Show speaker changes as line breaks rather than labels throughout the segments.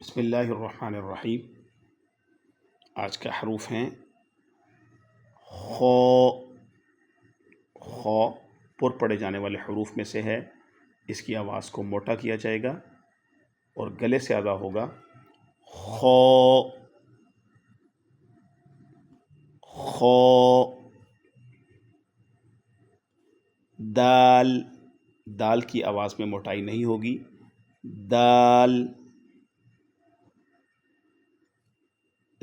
بسم اللہ الرحمن الرحیم۔ آج کا حروف ہیں خو۔ خو پر پڑھے جانے والے حروف میں سے ہے۔ اس کی آواز کو موٹا کیا جائے گا اور گلے سے ادا ہوگا خو خو۔ دال، دال کی آواز میں موٹائی نہیں ہوگی، دال۔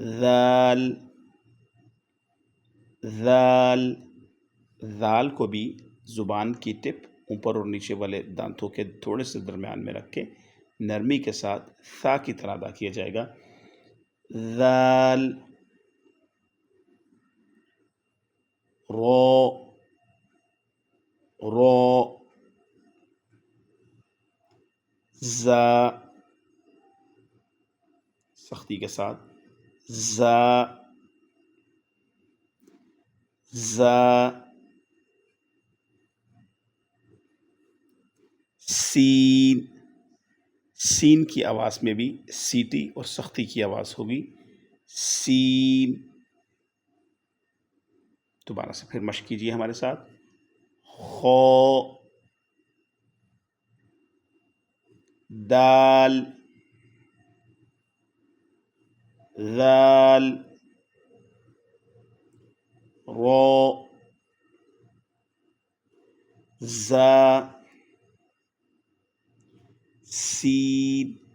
ذال، ذال، ذال کو بھی زبان کی ٹپ اوپر اور نیچے والے دانتوں کے تھوڑے سے درمیان میں رکھ کے نرمی کے ساتھ ثا کی طرح ادا کیا جائے گا، ذال۔ رو، رو، زا، سختی کے ساتھ زا، زا۔ سین، سین کی آواز میں بھی سیٹی اور سختی کی آواز ہوگی، سین۔ دوبارہ سے پھر مشق کیجیے ہمارے ساتھ، خو، دال، ذال، رو، زا، سین۔